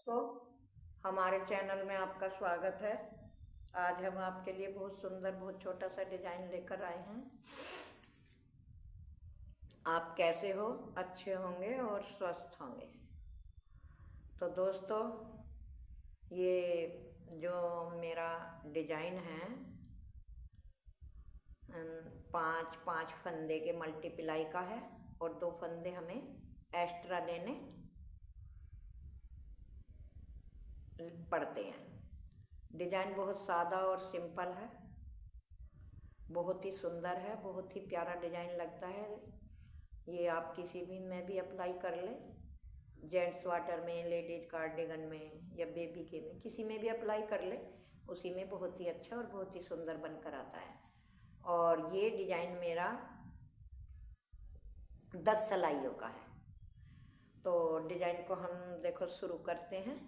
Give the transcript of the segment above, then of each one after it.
दोस्तों, हमारे चैनल में आपका स्वागत है। आज हम आपके लिए बहुत सुंदर बहुत छोटा सा डिजाइन लेकर आए हैं। आप कैसे हो? अच्छे होंगे और स्वस्थ होंगे। तो दोस्तों, ये जो मेरा डिजाइन है, 5 फंदे के मल्टीप्लाई का है और 2 फंदे हमें एक्स्ट्रा लेने पड़ते हैं। डिजाइन बहुत सादा और सिंपल है, बहुत ही सुंदर है, बहुत ही प्यारा डिजाइन लगता है। ये आप किसी भी में भी अप्लाई कर लें, जेंट्स वाटर में, लेडीज कार्डिगन में या बेबी के में, किसी में भी अप्लाई कर लें, उसी में बहुत ही अच्छा और बहुत ही सुंदर बनकर आता है। और ये डिजाइन मेरा 10 सिलाइयों का है। तो डिजाइन को हम देखो शुरू करते हैं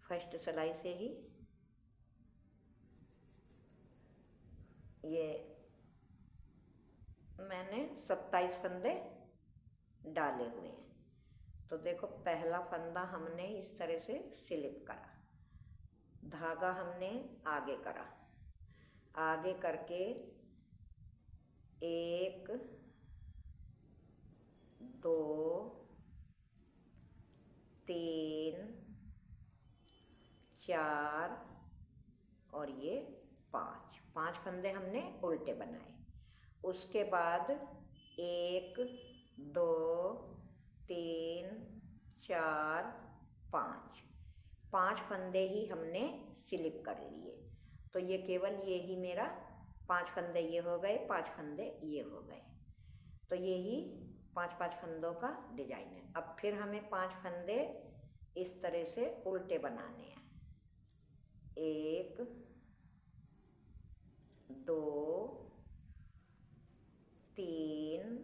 फर्स्ट सिलाई से ही। ये मैंने 27 फंदे डाले हुए हैं। तो देखो, पहला फंदा हमने इस तरह से स्लिप करा, धागा हमने आगे करा, आगे करके 1 2 3 4 और ये 5 फंदे हमने उल्टे बनाए। उसके बाद 1 2 3 4 5 फंदे ही हमने स्लिप कर लिए। तो ये केवल ये ही मेरा 5 फंदे ये हो गए, 5 फंदे ये हो गए। तो ये ही 5 फंदों का डिजाइन है। अब फिर हमें 5 फंदे इस तरह से उल्टे बनाने हैं। 1 2 3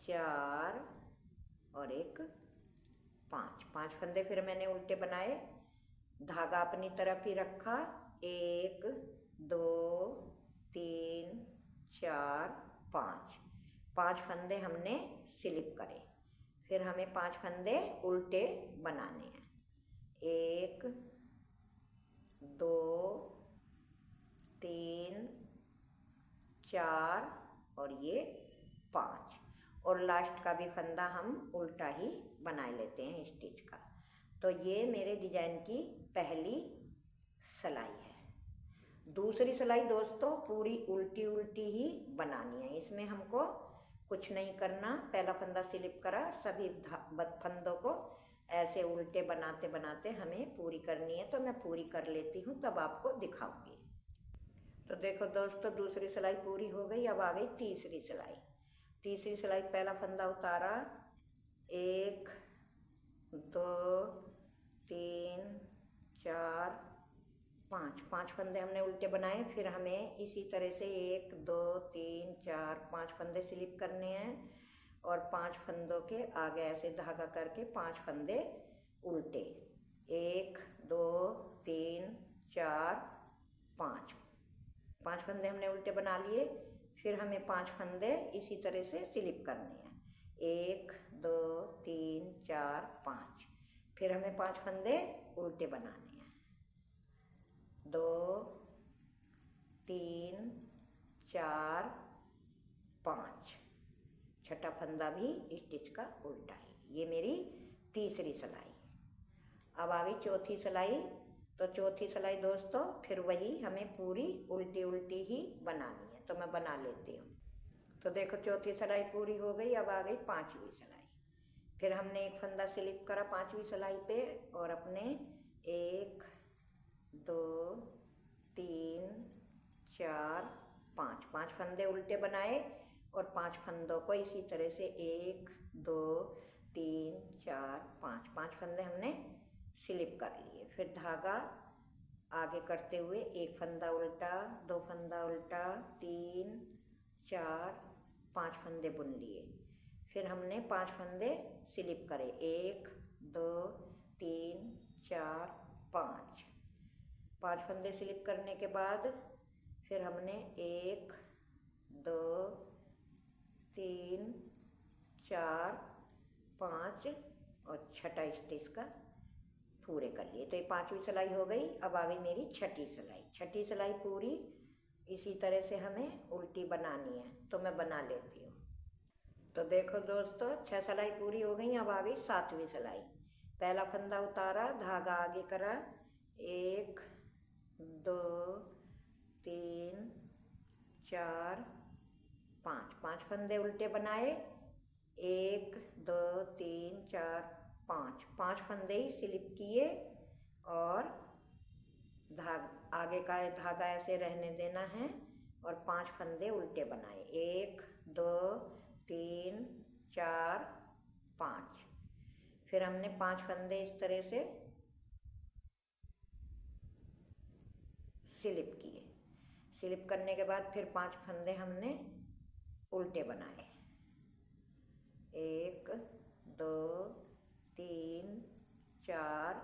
4 और 5 फंदे फिर मैंने उल्टे बनाए, धागा अपनी तरफ ही रखा। 1 2 3 4 5 फंदे हमने स्लिप करे। फिर हमें 5 फंदे उल्टे बनाने हैं। 1 2 3 4 और ये 5। और लास्ट का भी फंदा हम उल्टा ही बना लेते हैं स्टिच का। तो ये मेरे डिजाइन की पहली सिलाई है। दूसरी सिलाई दोस्तों पूरी उल्टी उल्टी ही बनानी है। इसमें हमको कुछ नहीं करना। पहला फंदा स्लिप करा, सभी फंदों को ऐसे उल्टे बनाते बनाते हमें पूरी करनी है। तो मैं पूरी कर लेती हूँ, तब आपको दिखाऊंगी। तो देखो दोस्तों, दूसरी सिलाई पूरी हो गई। अब आ गई तीसरी सिलाई। तीसरी सिलाई, पहला फंदा उतारा, 1 2 3 4 5 फंदे हमने उल्टे बनाए। फिर हमें इसी तरह से 1 2 3 4 5 फंदे स्लिप करने हैं और 5 फंदों के आगे ऐसे धागा करके 5 फंदे उल्टे। 1 2 3 4 5 फंदे हमने उल्टे बना लिए। फिर हमें 5 फंदे इसी तरह से स्लिप करने हैं। 1 2 3 4 5। फिर हमें 5 फंदे उल्टे बनाने हैं। 2 3 4 5। छठा फंदा भी स्टिच का उल्टा है। ये मेरी तीसरी सिलाई। अब आ गई चौथी सिलाई। तो चौथी सिलाई दोस्तों फिर वही हमें पूरी उल्टी उल्टी ही बनानी है। तो मैं बना लेती हूँ। तो देखो, चौथी सिलाई पूरी हो गई। अब आ गई पांचवी सिलाई। फिर हमने एक फंदा स्लिप करा पांचवी सिलाई पे और अपने 1 2 3 4 5 फंदे उल्टे बनाए और 5 फंदों को इसी तरह से 1 2 3 4 5 फंदे हमने स्लिप कर लिए। फिर धागा आगे करते हुए 1 फंदा उल्टा, 2 फंदा उल्टा, 3 4 5 फंदे बुन लिए। फिर हमने 5 फंदे स्लिप करे, 1 2 3 4 5 फंदे स्लिप करने के बाद फिर हमने 1 2 3 4 5 और छठा स्टिच का पूरे कर लिए। तो ये पांचवी सिलाई हो गई। अब आ गई मेरी छठी सिलाई। छठी सिलाई पूरी इसी तरह से हमें उल्टी बनानी है, तो मैं बना लेती हूँ। तो देखो दोस्तों, 6 सिलाई पूरी हो गई। अब आ गई 7वीं सिलाई। पहला फंदा उतारा, धागा आगे करा, 1 2 3 4 5, 5 फंदे उल्टे बनाए, 1 2 3 4 5, 5 फंदे ही स्लिप किए और आगे का धागा ऐसे रहने देना है और 5 फंदे उल्टे बनाए, 1 2 3 4 5। फिर हमने 5 फंदे इस तरह से स्लिप किए। स्लिप करने के बाद फिर 5 फंदे हमने उल्टे बनाए, 1 2 3 4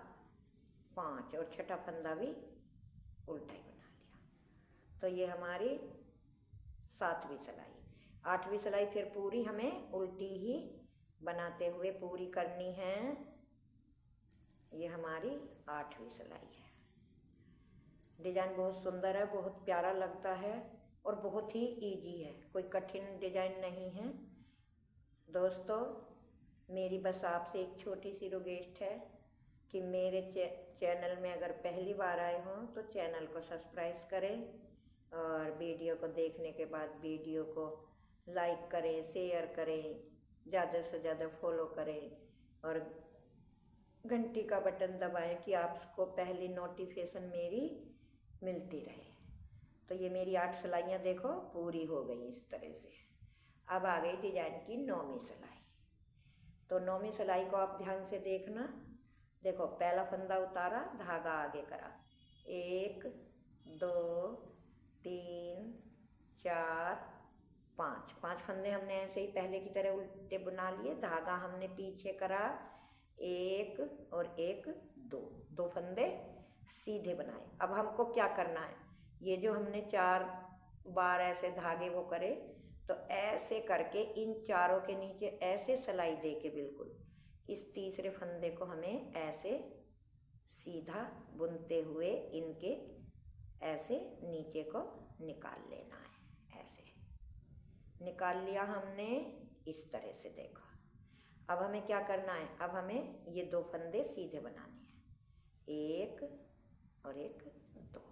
5 और छठा फंदा भी उल्टा ही बना लिया। तो ये हमारी 7वीं सिलाई। 8वीं सिलाई फिर पूरी हमें उल्टी ही बनाते हुए पूरी करनी है। ये हमारी 8वीं सिलाई है। डिज़ाइन बहुत सुंदर है, बहुत प्यारा लगता है और बहुत ही इजी है, कोई कठिन डिज़ाइन नहीं है। दोस्तों, मेरी बस आपसे एक छोटी सी रिक्वेस्ट है कि मेरे चैनल में अगर पहली बार आए हों तो चैनल को सब्सक्राइब करें और वीडियो को देखने के बाद वीडियो को लाइक करें, शेयर करें, ज़्यादा से ज़्यादा फॉलो करें और घंटी का बटन दबाएं कि आपको पहली नोटिफिकेशन मेरी मिलती रहे। तो ये मेरी 8 सिलाइयाँ देखो पूरी हो गई इस तरह से। अब आ गई डिजाइन की 9वीं सिलाई। तो 9वीं सिलाई को आप ध्यान से देखना। देखो, पहला फंदा उतारा, धागा आगे करा, 1 2 3 4 5, 5 फंदे हमने ऐसे ही पहले की तरह उल्टे बुना लिए। धागा हमने पीछे करा, 1 और 1 2, 2 फंदे सीधे बनाए। अब हमको क्या करना है, ये जो हमने 4 बार ऐसे धागे वो करे, तो ऐसे करके इन चारों के नीचे ऐसे सिलाई दे के बिल्कुल इस तीसरे फंदे को हमें ऐसे सीधा बुनते हुए इनके ऐसे नीचे को निकाल लेना है। ऐसे निकाल लिया हमने इस तरह से। देखो, अब हमें क्या करना है, अब हमें ये 2 फंदे सीधे बनाने हैं, 1 और 1 2।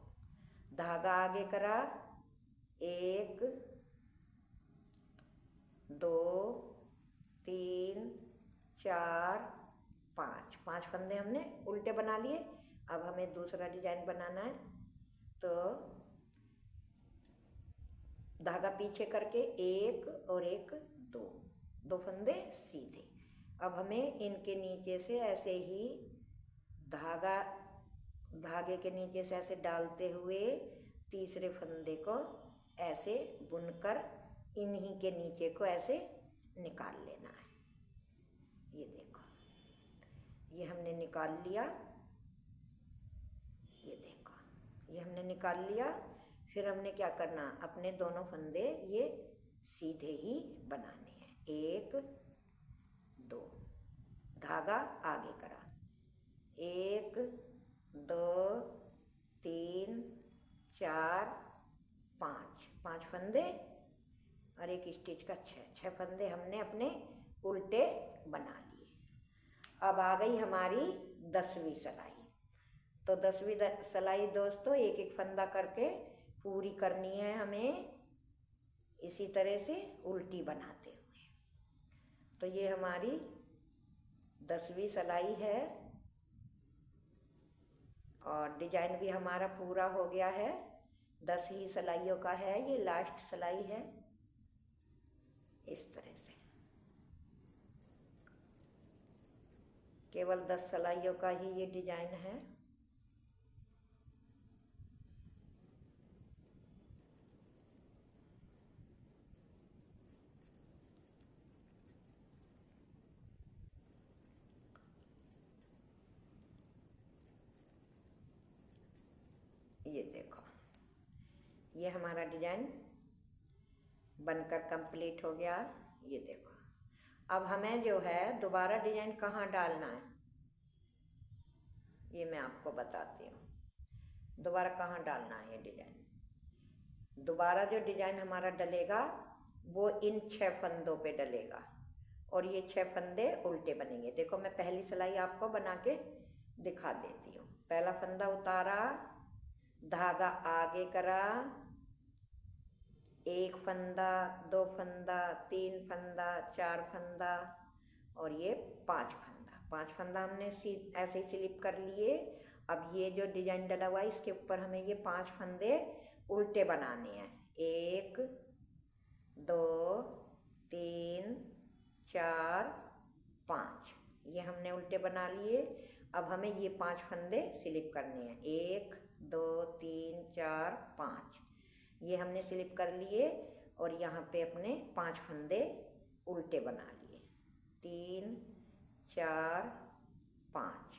धागा आगे करा, 1 2 3 4 5, 5 फंदे हमने उल्टे बना लिए। अब हमें दूसरा डिजाइन बनाना है, तो धागा पीछे करके 1 और 1 2, 2 फंदे सीधे। अब हमें इनके नीचे से ऐसे ही धागे के नीचे से ऐसे डालते हुए तीसरे फंदे को ऐसे बुनकर इन्हीं के नीचे को ऐसे निकाल लेना है। ये देखो, ये हमने निकाल लिया। ये देखो, ये हमने निकाल लिया। फिर हमने क्या करना, अपने दोनों फंदे ये सीधे ही बनाने हैं, 1 2, धागा आगे करा, 1 2 3 4 5, 5 फंदे और एक स्टिच का 6 फंदे हमने अपने उल्टे बना लिए। अब आ गई हमारी 10वीं सिलाई। तो 10वीं सिलाई दोस्तों एक एक फंदा करके पूरी करनी है हमें, इसी तरह से उल्टी बनाते हुए। तो ये हमारी 10वीं सिलाई है और डिजाइन भी हमारा पूरा हो गया है। 10 ही सिलाइयों का है, ये लास्ट सिलाई है। इस तरह से केवल 10 सिलाइयों का ही ये डिजाइन है। ये देखो, ये हमारा डिजाइन बनकर कंप्लीट हो गया। ये देखो, अब हमें जो है दोबारा डिजाइन कहाँ डालना है ये मैं आपको बताती हूँ। दोबारा कहाँ डालना है ये डिजाइन। दोबारा जो डिजाइन हमारा डलेगा वो इन 6 फंदों पे डलेगा और ये 6 फंदे उल्टे बनेंगे। देखो मैं पहली सिलाई आपको बना के दिखा देती हूँ। पहला फंदा उतारा, धागा आगे करा, 1 फंदा, 2 फंदा, 3 फंदा, 4 फंदा और ये 5 फंदा। 5 फंदा हमने ऐसे ही स्लिप कर लिए। अब ये जो डिजाइन डला हुआ है इसके ऊपर हमें ये 5 फंदे उल्टे बनाने हैं। 1 2 3 4 5 ये हमने उल्टे बना लिए। अब हमें ये 5 फंदे स्लिप करने हैं। 1 2 3 4 5 ये हमने स्लिप कर लिए और यहाँ पे अपने 5 फंदे उल्टे बना लिए। 3 4 5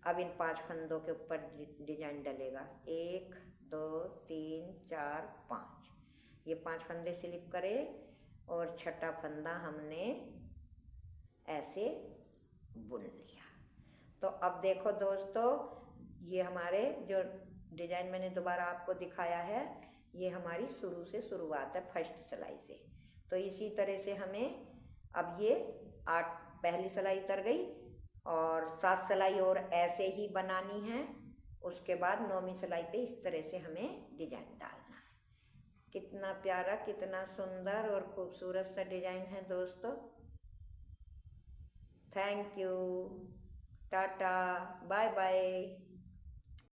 अब इन 5 फंदों के ऊपर डिजाइन डलेगा। 1 2 3 4 5 ये 5 फंदे स्लिप करे और छठा फंदा हमने ऐसे बुन लिया। तो अब देखो दोस्तों ये हमारे जो डिजाइन मैंने दोबारा आपको दिखाया है ये हमारी शुरू से शुरुआत है फर्स्ट सिलाई से। तो इसी तरह से हमें अब ये 8 पहली सिलाई उतर गई और 7 सिलाई और ऐसे ही बनानी है। उसके बाद 9वीं सिलाई पे इस तरह से हमें डिजाइन डालना है। कितना प्यारा, कितना सुंदर और खूबसूरत सा डिजाइन है दोस्तों। Thank you, tata, bye bye.